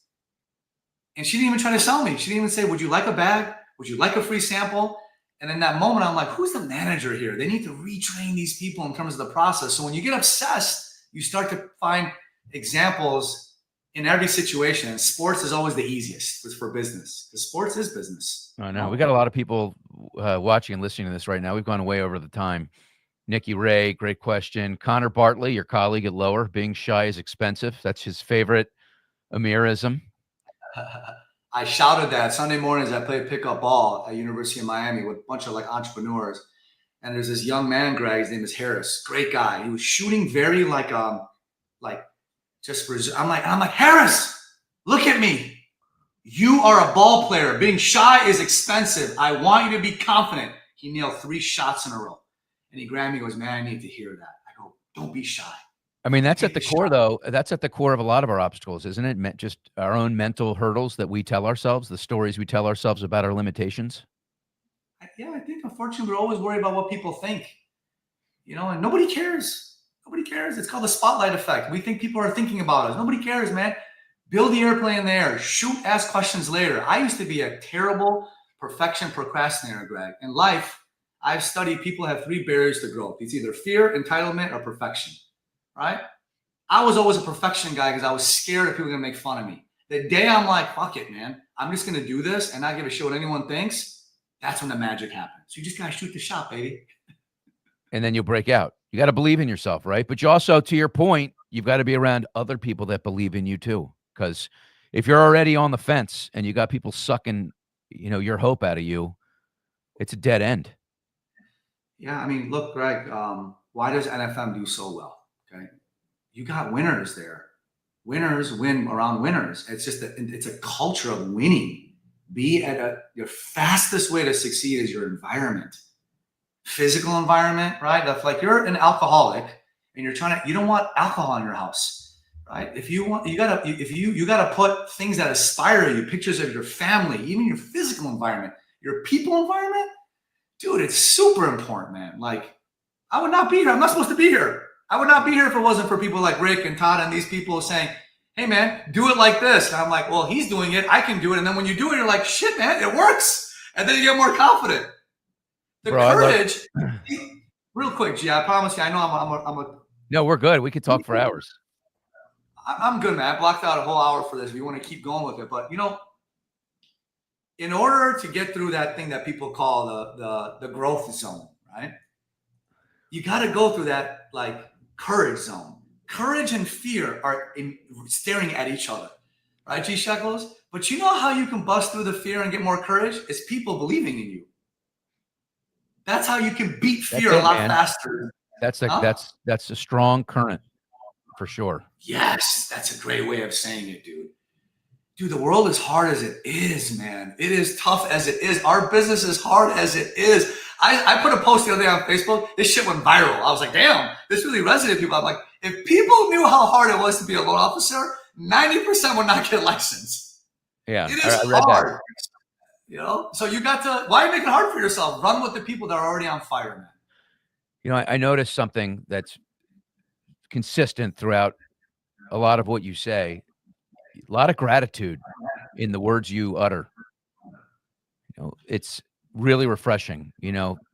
And she didn't even try to sell me. She didn't even say, would you like a bag? Would you like a free sample? And in that moment, I'm like, who's the manager here? They need to retrain these people in terms of the process. So when you get obsessed, you start to find examples in every situation. And sports is always the easiest for business because sports is business. I know. We got a lot of people watching and listening to this right now. We've gone way over the time. Nikki Ray, great question. Connor Bartley, your colleague at Lower, being shy is expensive. That's his favorite Amirism. I shouted that Sunday mornings. I played pickup ball at University of Miami with a bunch of like entrepreneurs. And there's this young man, Greg, his name is Harris. Great guy. He was shooting very I'm like, Harris, look at me. You are a ball player. Being shy is expensive. I want you to be confident. He nailed 3 shots in a row. And he grabbed me and goes, man, I need to hear that. I go, don't be shy. I mean, that's at the core, though. That's at the core of a lot of our obstacles, isn't it? Just our own mental hurdles that we tell ourselves, the stories we tell ourselves about our limitations. Yeah, I think, unfortunately, we're always worried about what people think, you know, and nobody cares. Nobody cares. It's called the spotlight effect. We think people are thinking about us. Nobody cares, man. Build the airplane in the air. Shoot, ask questions later. I used to be a terrible perfection procrastinator, Greg. In life, I've studied people have 3 barriers to growth. It's either fear, entitlement, or perfection. Right? I was always a perfection guy because I was scared of people going to make fun of me. The day I'm like, fuck it, man. I'm just going to do this and not give a shit what anyone thinks. That's when the magic happens. So you just got to shoot the shot, baby. And then you'll break out. You got to believe in yourself, right? But you also, to your point, you've got to be around other people that believe in you too. Because if you're already on the fence and you got people sucking, you know, your hope out of you, it's a dead end. Yeah. I mean, look, Greg, why does NFM do so well? Okay. You got winners there. Winners win around winners. It's just it's a culture of winning. Be at your fastest way to succeed is your environment, physical environment, right? That's like you're an alcoholic and you don't want alcohol in your house, right? If you want, you gotta put things that inspire you, pictures of your family, even your physical environment, your people environment, dude, it's super important, man. Like, I would not be here. I'm not supposed to be here. I would not be here if it wasn't for people like Rick and Todd and these people saying, hey, man, do it like this. And I'm like, well, he's doing it. I can do it. And then when you do it, you're like, shit, man, it works. And then you get more confident. The courage, real quick, G, I promise you, I know I'm a. No, we're good. We could talk for hours. I'm good, man. I blocked out a whole hour for this. We want to keep going with it, but in order to get through that thing that people call the growth zone, right? You got to go through that like courage zone. Courage and fear are staring at each other, right, G Shekels? But you know how you can bust through the fear and get more courage? It's people believing in you. That's how you can beat fear a lot faster. That's a strong current for sure. Yes, that's a great way of saying it, dude. Dude, the world is hard as it is, man. It is tough as it is. Our business is hard as it is. I put a post the other day on Facebook. This shit went viral. I was like, damn, this really resonated with people. I'm like, if people knew how hard it was to be a loan officer, 90% would not get licensed. Yeah, it is I read hard. That. So you got to, why make it hard for yourself? Run with the people that are already on fire, man. I noticed something that's consistent throughout a lot of what you say. A lot of gratitude in the words you utter. It's really refreshing,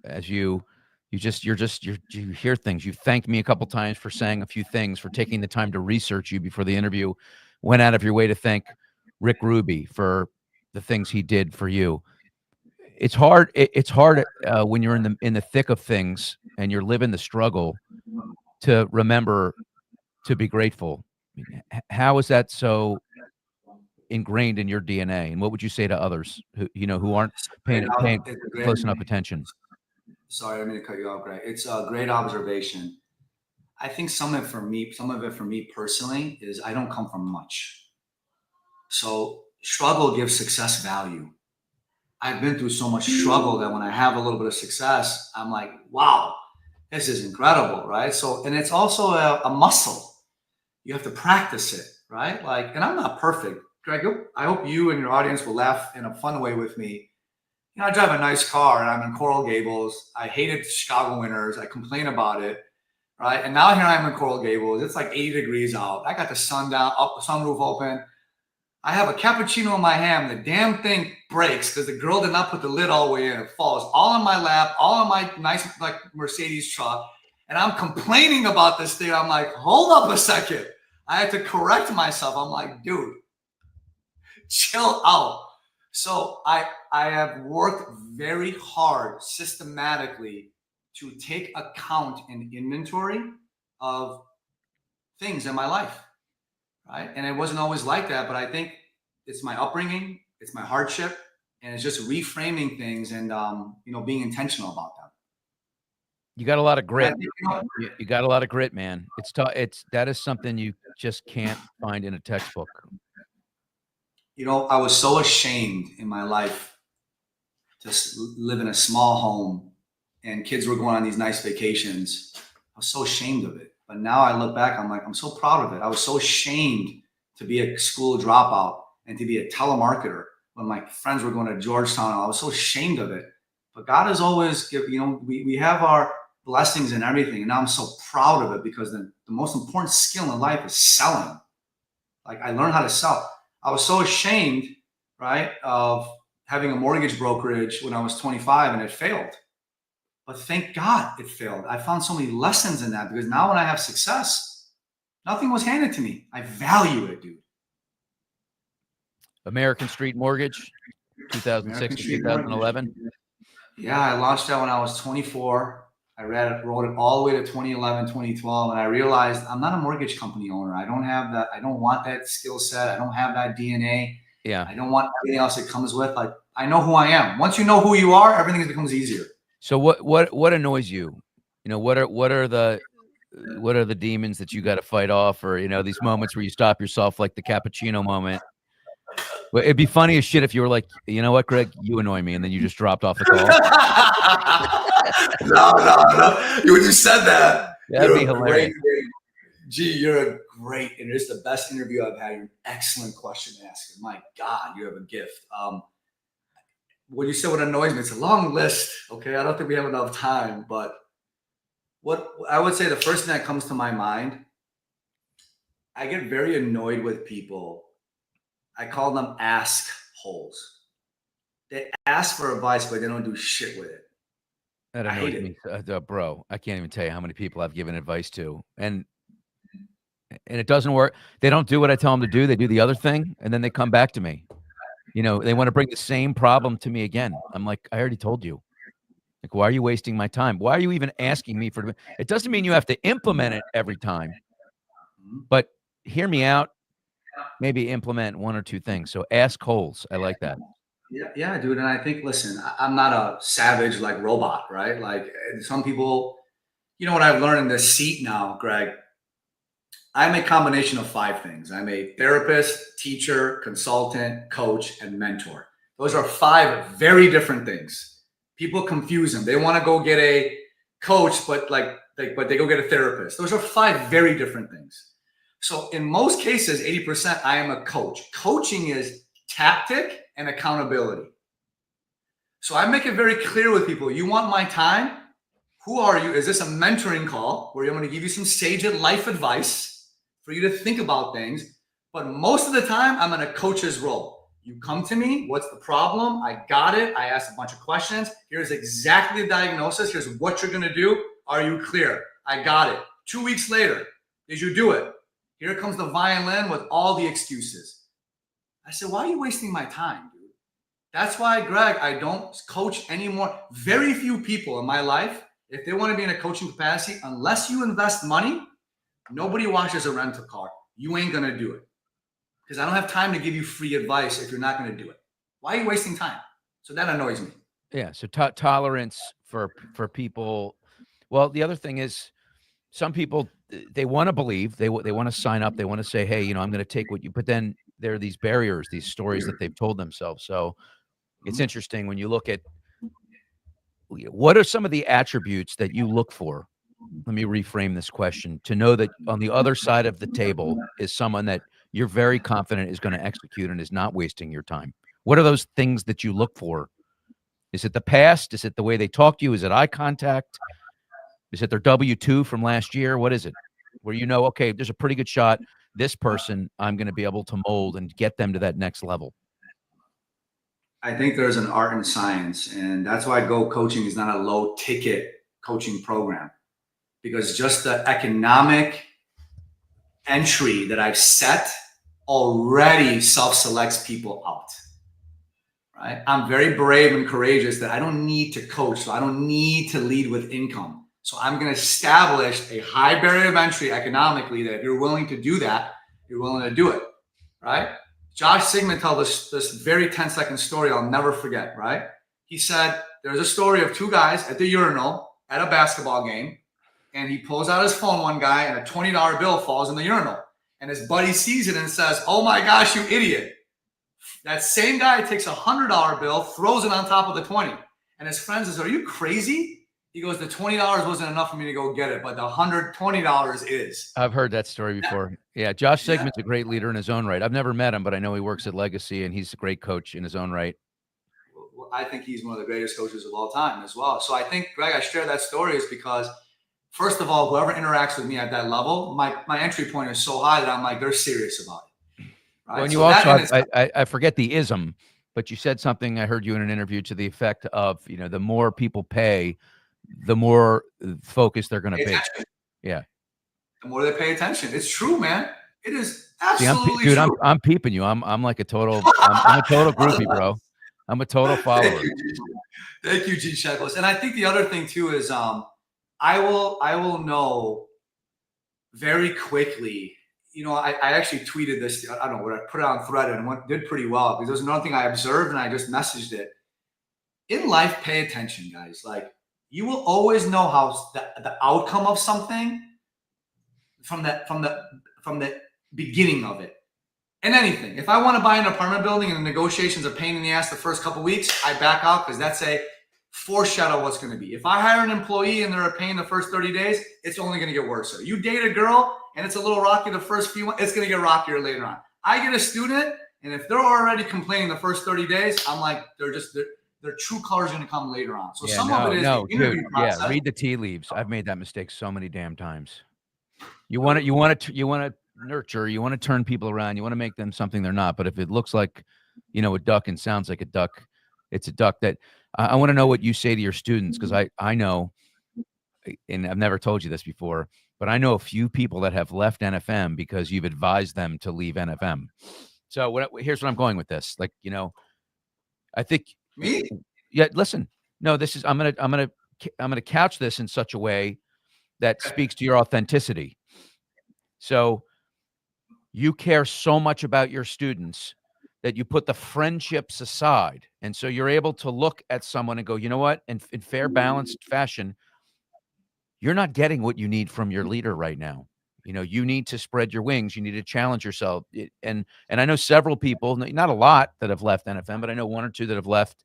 as you hear things. You thanked me a couple times for saying a few things, for taking the time to research you before the interview, went out of your way to thank Rick Ruby for the things he did for you. It's hard. It's hard when you're in the thick of things and you're living the struggle to remember to be grateful. How is that so ingrained in your DNA? And what would you say to others who aren't paying close enough attention? Sorry, I didn't mean to cut you off, Greg. It's a great observation. I think some of it for me personally is I don't come from much. So struggle gives success value. I've been through so much struggle that when I have a little bit of success, I'm like, wow, this is incredible, right? So, and it's also a muscle. You have to practice it, right? Like, and I'm not perfect. Greg, I hope you and your audience will laugh in a fun way with me. I drive a nice car and I'm in Coral Gables. I hated Chicago winters. I complain about it, right? And now here I am in Coral Gables. It's like 80 degrees out. I got the sunroof open. I have a cappuccino in my hand. The damn thing breaks because the girl did not put the lid all the way in. It falls all on my lap, all on my nice like Mercedes truck. And I'm complaining about this thing. I'm like, hold up a second. I had to correct myself. I'm like, dude, chill out. So I have worked very hard systematically to take account and inventory of things in my life, right? And it wasn't always like that, but I think it's my upbringing, it's my hardship, and it's just reframing things and being intentional about them. You got a lot of grit. You got a lot of grit, man. It's tough. That is something you just can't find in a textbook. I was so ashamed in my life to live in a small home and kids were going on these nice vacations. I was so ashamed of it. But now I look back, I'm like, I'm so proud of it. I was so ashamed to be a school dropout and to be a telemarketer when my friends were going to Georgetown. I was so ashamed of it. But God has always we have our blessings and everything. And now I'm so proud of it because the most important skill in life is selling. Like I learned how to sell. I was so ashamed, right, of having a mortgage brokerage when I was 25 and it failed. But thank God it failed. I found so many lessons in that because now when I have success, nothing was handed to me. I value it, dude. American Street Mortgage, 2006 to 2011. Yeah, I launched that when I was 24. I wrote it all the way to 2011, 2012, and I realized I'm not a mortgage company owner. I don't have that. I don't want that skill set. I don't have that DNA. Yeah. I don't want everything else that comes with. Like I know who I am. Once you know who you are, everything becomes easier. So what annoys you? What are the demons that you got to fight off, or these moments where you stop yourself, like the cappuccino moment? Well, it'd be funny as shit if you were like, you know what, Greg, you annoy me, and then you just dropped off the call. No. When you said that, that'd be hilarious. You're a great, and it's the best interview I've had. You're an excellent question to ask. My God, you have a gift. When you say what annoys me, it's a long list. Okay, I don't think we have enough time, but what I would say the first thing that comes to my mind, I get very annoyed with people. I call them ask holes. They ask for advice, but they don't do shit with it. That annoys me, bro. I can't even tell you how many people I've given advice to, and and it doesn't work. They don't do what I tell them to do. They do the other thing, and then they come back to me. They want to bring the same problem to me again. I'm like, I already told you. Like, why are you wasting my time? Why are you even asking me for it? Doesn't mean you have to implement it every time, but hear me out. Maybe implement one or two things. So ask holes. I like that. Yeah, dude. And I think, listen, I'm not a savage like robot, right? Like some people, what I've learned in this seat now, Greg, I'm a combination of 5 things. I'm a therapist, teacher, consultant, coach, and mentor. Those are 5 very different things. People confuse them. They want to go get a coach, but but they go get a therapist. Those are 5 very different things. So in most cases, 80%, I am a coach. Coaching is tactic and accountability. So I make it very clear with people. You want my time? Who are you? Is this a mentoring call where I'm going to give you some sage life advice for you to think about things? But most of the time, I'm in a coach's role. You come to me. What's the problem? I got it. I asked a bunch of questions. Here's exactly the diagnosis. Here's what you're going to do. Are you clear? I got it. 2 weeks later, did you do it? Here comes the violin with all the excuses. I said, why are you wasting my time, dude? That's why, Greg, I don't coach anymore. Very few people in my life, if they want to be in a coaching capacity, unless you invest money, nobody washes a rental car. You ain't going to do it. Because I don't have time to give you free advice if you're not going to do it. Why are you wasting time? So that annoys me. Yeah. So tolerance for people. Well, the other thing is some people, they want to believe, they want to sign up. They want to say, hey, I'm going to take what you, but then there are these barriers, these stories that they've told themselves. So it's interesting when you look at what are some of the attributes that you look for. Let me reframe this question to know that on the other side of the table is someone that you're very confident is going to execute and is not wasting your time. What are those things that you look for? Is it the past? Is it the way they talk to you? Is it eye contact? Is it their W-2 from last year? What is it? Where okay, there's a pretty good shot. This person, I'm going to be able to mold and get them to that next level. I think there's an art and science, and that's why Go Coaching is not a low ticket coaching program, because just the economic entry that I've set already self-selects people out. Right? I'm very brave and courageous that I don't need to coach, so I don't need to lead with income. So I'm going to establish a high barrier of entry economically that if you're willing to do that, you're willing to do it, right? Josh Sigmund told us this very 10-second story I'll never forget, right? He said there's a story of 2 guys at the urinal at a basketball game, and he pulls out his phone, one guy, and a $20 bill falls in the urinal. And his buddy sees it and says, oh my gosh, you idiot. That same guy takes a $100 bill, throws it on top of the 20. And his friend says, are you crazy? He goes, the $20 wasn't enough for me to go get it, but the $120 is. I've heard that story before. Yeah, Josh Sigmund's a great leader in his own right. I've never met him, but I know he works at Legacy, and he's a great coach in his own right. Well, I think he's one of the greatest coaches of all time as well. So I think, Greg, I share that story is because, first of all, whoever interacts with me at that level, my entry point is so high that I'm like, they're serious about it. Right? Well, and you also, I forget the ism, but you said something, I heard you in an interview to the effect of, the more people pay, the more focused they're going to be. Yeah. The more they pay attention. It's true, man. It is absolutely true. I'm peeping you. I'm like a total, I'm a total groupie, bro. I'm a total follower. Thank you, G. Checklist. And I think the other thing too is I will know very quickly. I actually tweeted this. I don't know what I put it on thread and did pretty well because there's another thing I observed and I just messaged it. In life, pay attention, guys. Like you will always know how the outcome of something from the beginning of it. And anything. If I want to buy an apartment building and the negotiations are pain in the ass the first couple of weeks, I back out because that's a foreshadow what's going to be. If I hire an employee and they're a pain the first 30 days, it's only going to get worse. So you date a girl and it's a little rocky the first few months, it's going to get rockier later on. I get a student, and if they're already complaining the first 30 days, I'm like, their true colors are going to come later on. So some of it is the interview process. Yeah, read the tea leaves. I've made that mistake so many damn times. You want to nurture, you want to turn people around, you want to make them something they're not. But if it looks like, a duck and sounds like a duck, it's a duck. That I want to know what you say to your students, because I know, and I've never told you this before, but I know a few people that have left NFM because you've advised them to leave NFM. So here's what I'm going with this. Like, I think, Me? yeah, listen, no, this is, I'm going to couch this in such a way that speaks to your authenticity. So you care so much about your students that you put the friendships aside. And so you're able to look at someone and go, you know what? In fair, balanced fashion, you're not getting what you need from your leader right now. You need to spread your wings. You need to challenge yourself. And I know several people, not a lot, that have left NFM, but I know one or two that have left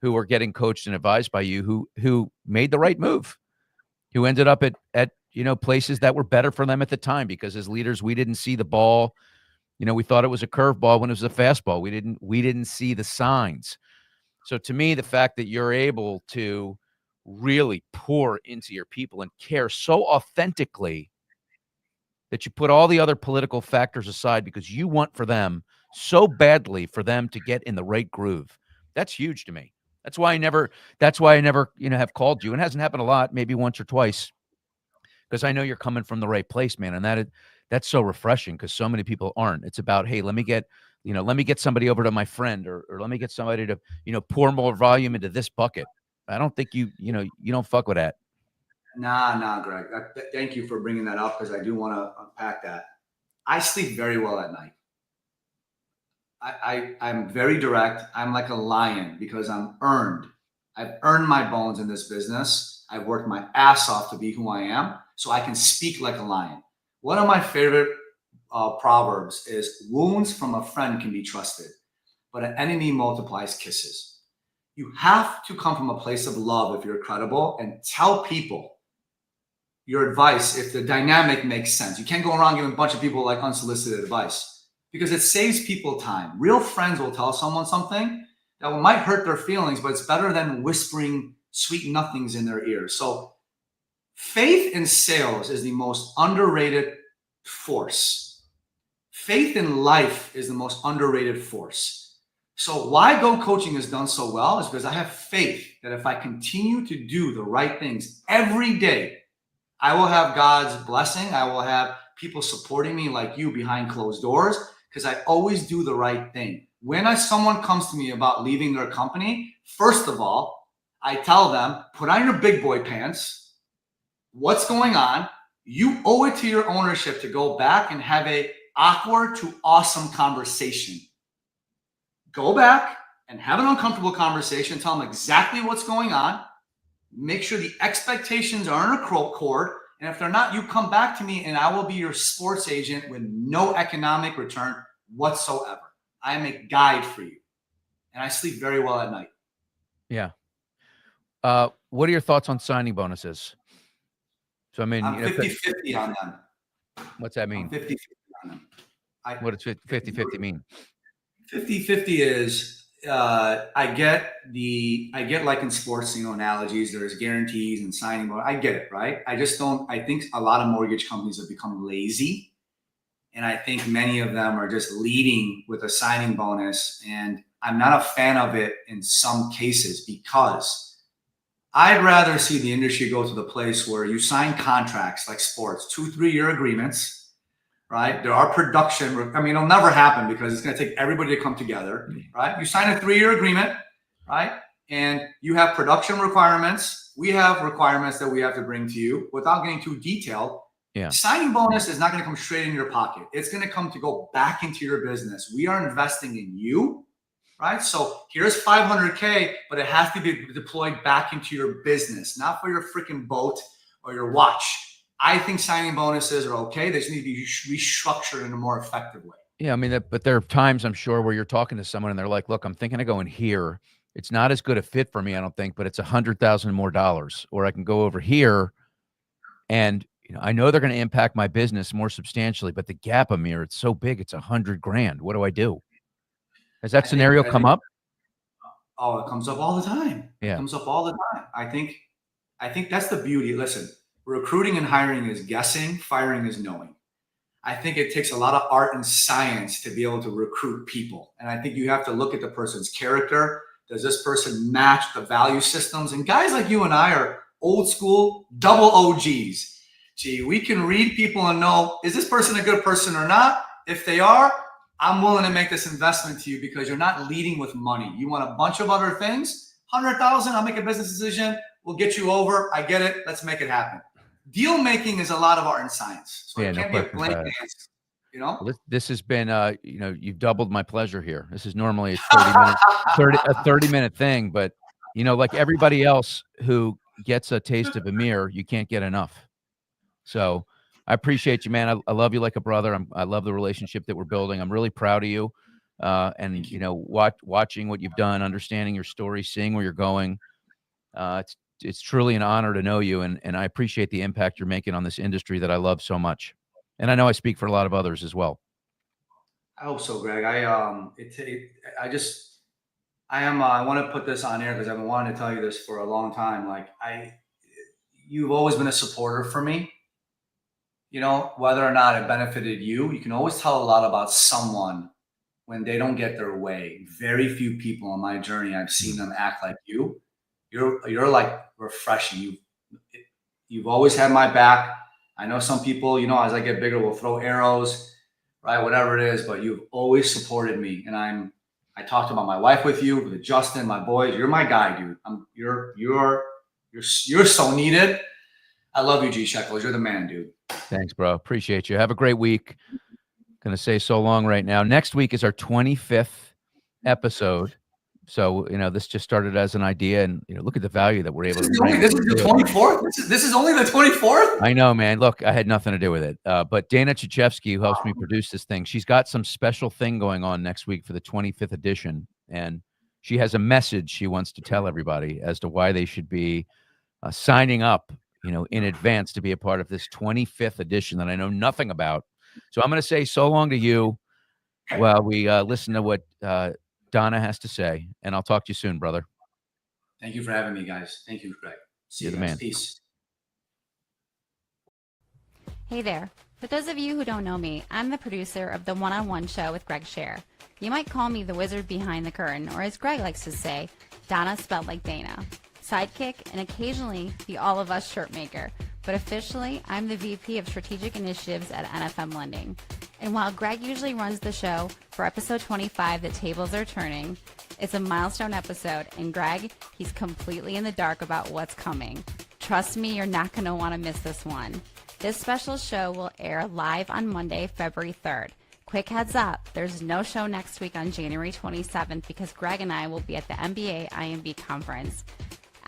who are getting coached and advised by you who made the right move, who ended up at places that were better for them at the time, because as leaders, we didn't see the ball. We thought it was a curveball when it was a fastball. We didn't see the signs. So to me, the fact that you're able to really pour into your people and care so authentically that you put all the other political factors aside because you want for them so badly for them to get in the right groove. That's huge to me. That's why I never, have called you. And it hasn't happened a lot, maybe once or twice, because I know you're coming from the right place, man. And that's so refreshing, because so many people aren't. It's about, hey, let me get somebody over to my friend, or let me get somebody to, pour more volume into this bucket. I don't think you don't fuck with that. Nah, Greg. Thank you for bringing that up, because I do want to unpack that. I sleep very well at night. I'm very direct. I'm like a lion because I'm earned. I've earned my bones in this business. I've worked my ass off to be who I am, so I can speak like a lion. One of my favorite proverbs is, wounds from a friend can be trusted, but an enemy multiplies kisses. You have to come from a place of love if you're credible, and tell people your advice if the dynamic makes sense. You can't go around giving a bunch of people like unsolicited advice, because it saves people time. Real friends will tell someone something that might hurt their feelings, but it's better than whispering sweet nothings in their ears. So faith in sales is the most underrated force. Faith in life is the most underrated force. So why Go Coaching has done so well is because I have faith that if I continue to do the right things every day, I will have God's blessing. I will have people supporting me like you behind closed doors, because I always do the right thing. When someone comes to me about leaving their company, first of all, I tell them, put on your big boy pants. What's going on? You owe it to your ownership to go back and have a awkward to awesome conversation. Go back and have an uncomfortable conversation. Tell them exactly what's going on. Make sure the expectations are in a accord. And if they're not, you come back to me and I will be your sports agent with no economic return whatsoever. I am a guide for you. And I sleep very well at night. Yeah. What are your thoughts on signing bonuses? So, I mean, I'm 50-50 on them. What's that mean? I'm 50-50 on them. What does 50-50 mean? 50-50 is, I get like in sports, analogies, there's guarantees and signing bonus. I get it, right? I think a lot of mortgage companies have become lazy. And I think many of them are just leading with a signing bonus. And I'm not a fan of it in some cases, because I'd rather see the industry go to the place where you sign contracts like sports, 2-3 year agreements, right? There are production. I mean, it'll never happen because it's going to take everybody to come together, right? You sign a 3-year agreement, right? And you have production requirements. We have requirements that we have to bring to you. Without getting too detailed, yeah. Signing bonus is not going to come straight in your pocket. It's going to come to go back into your business. We are investing in you, right? So here's $500K, but it has to be deployed back into your business, not for your freaking boat or your watch. I think signing bonuses are okay. They just need to be restructured in a more effective way. Yeah, I mean, but there are times, I'm sure, where you're talking to someone and they're like, look, I'm thinking of going here. It's not as good a fit for me, I don't think, but it's $100,000 more dollars. Or I can go over here and I know they're going to impact my business more substantially, but the gap, Amir, it's so big. It's $100,000. What do I do? Has that scenario come up? Oh, it comes up all the time. Yeah. It comes up all the time. I think that's the beauty. Listen, recruiting and hiring is guessing. Firing is knowing. I think it takes a lot of art and science to be able to recruit people. And I think you have to look at the person's character. Does this person match the value systems? And guys like you and I are old school double OGs. Gee, we can read people and know, is this person a good person or not? If they are, I'm willing to make this investment to you because you're not leading with money. You want a bunch of other things. 100,000, I'll make a business decision. We'll get you over. I get it. Let's make it happen. Deal making is a lot of art and science. So Yeah, it no can't be a question blank about it. answer. You know? Well, this has been, you've doubled my pleasure here. This is normally a 30-minute thing, but like everybody else who gets a taste of Amir, you can't get enough. So I appreciate you, man. I love you like a brother. I love the relationship that we're building. I'm really proud of you. And watching what you've done, understanding your story, seeing where you're going. It's truly an honor to know you, and I appreciate the impact you're making on this industry that I love so much. And I know I speak for a lot of others as well. I hope so, Greg. I want to put this on air because I've been wanting to tell you this for a long time. You've always been a supporter for me. Whether or not it benefited you, you can always tell a lot about someone when they don't get their way. Very few people on my journey, I've seen them act like you. You're like refreshing. You've always had my back. I know some people, as I get bigger, will throw arrows, right? Whatever it is, but you've always supported me. And I talked about my wife with you, with Justin, my boys. You're my guy, dude. You're so needed. I love you, G Shekels. You're the man, dude. Thanks, bro. Appreciate you. Have a great week. Gonna say so long right now. Next week is our 25th episode. So, this just started as an idea, and look at the value that we're able to bring. This is the 24th. This is only the 24th. I know, man. Look, I had nothing to do with it. But Dana Chachevsky, who helps me produce this thing, she's got some special thing going on next week for the 25th edition, and she has a message she wants to tell everybody as to why they should be signing up, in advance to be a part of this 25th edition that I know nothing about. So I'm going to say so long to you while we listen to what Donna has to say, and I'll talk to you soon, brother. Thank you for having me, guys. Thank you, Greg. See you guys. Man. Peace. Hey there. For those of you who don't know me, I'm the producer of the One-on-One show with Greg Sher. You might call me the wizard behind the curtain, or as Greg likes to say, Donna spelled like Dana. Sidekick, and occasionally the all of us shirt maker. But officially, I'm the VP of Strategic Initiatives at NFM Lending. And while Greg usually runs the show, for episode 25, the tables are turning. It's a milestone episode, and Greg, he's completely in the dark about what's coming. Trust me, you're not going to want to miss this one. This special show will air live on Monday, February 3rd. Quick heads up, there's no show next week on January 27th because Greg and I will be at the MBA IMB conference.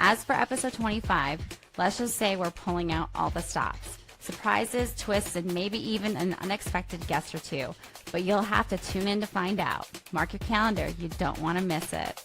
As for episode 25, let's just say we're pulling out all the stops. Surprises, twists, and maybe even an unexpected guest or two. But you'll have to tune in to find out. Mark your calendar, you don't want to miss it.